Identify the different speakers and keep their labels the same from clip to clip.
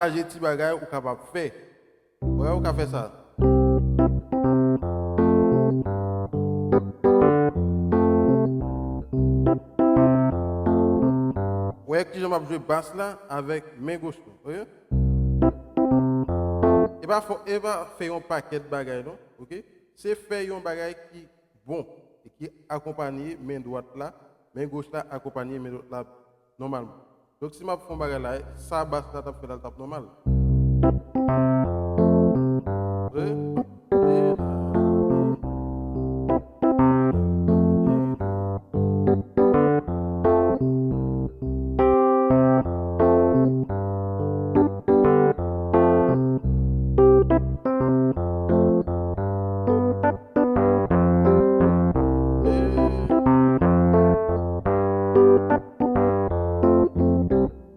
Speaker 1: J'ai petit bagage ou capable de faire. Ouais, ou capable faire ça. Ouais, qui j'aime jouer basse là avec main gauche. OK? Et pas faire un paquet de bagages, non? OK? C'est faire un bagage qui bon et qui accompagne main droite là, main gauche là accompagner main droite là normalement. Donc si je fais un bagage là, ça basse là t'as fait la tape normale. Oui?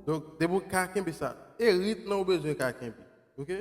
Speaker 1: Donc, c'est pour quelqu'un ça. Et rythme, on a besoin de quelqu'un. OK?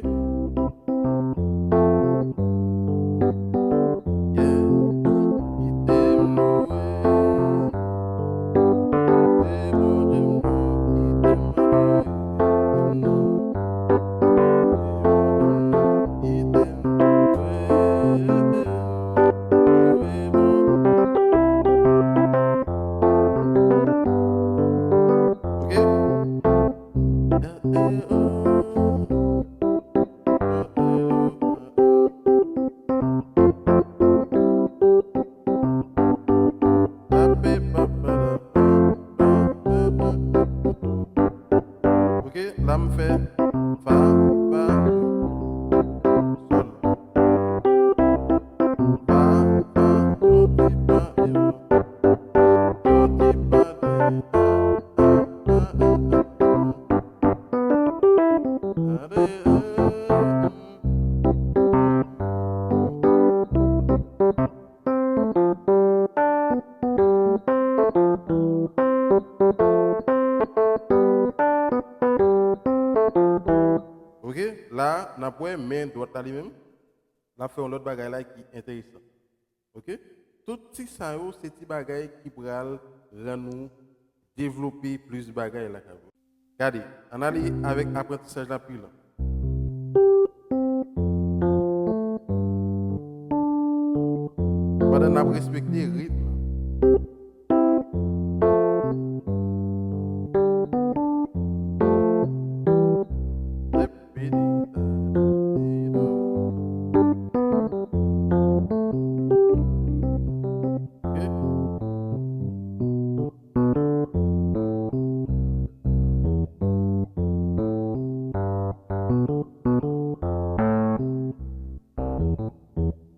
Speaker 1: OK, là, me fait fa, fa, sol. Fa, fa, do, ti, fa, do. Do, ti, fa, de, OK, là, on a pour main droite là lui-même. Là, fait un autre bagage là qui est intéressant. OK? Tout ces ça, c'est des bagages qui pourraient rendre nous développer plus de bagages là. Regardez, on allait avec apprentissage là plus là. Pendant qu'on a respecté le rythme.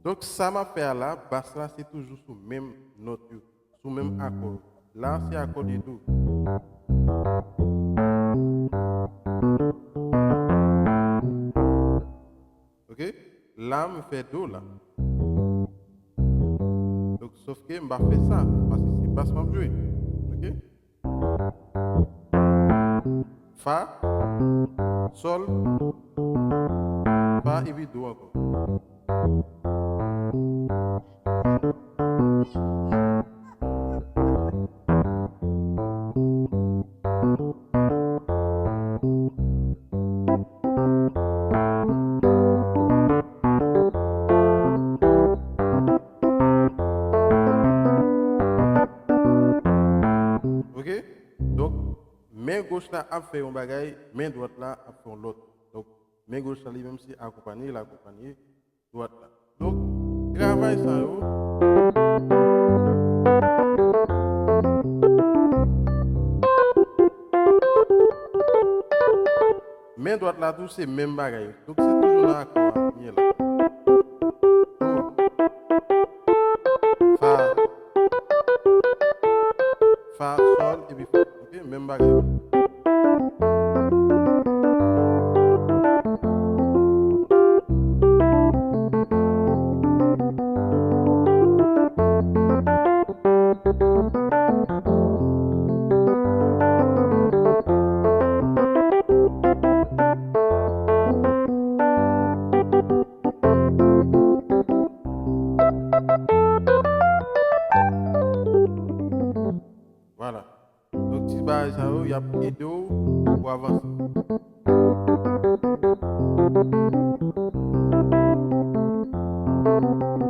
Speaker 1: Donc, ça m'a fait là, basse là, c'est toujours sous même note, sous même accord. Là, c'est accord du do. OK? Là, me fait do là. Donc, sauf que je vais faire ça, parce que c'est basse m'a joué. OK? Fa, sol, fa et puis do encore. OK? Donc, main gauche là a fait un bagage, main droite là a fait l'autre. Donc, main gauche là lui-même si accompagné, l'accompagné, droite là. Donc, travail ça, yo. Main droite là, tout c'est même bagage. Donc, c'est toujours là, quoi. Là. Fa, fa, sol, et puis fa. OK? Même bagage. Voilà. Donc, si il y a des pour avancer.
Speaker 2: Thank you.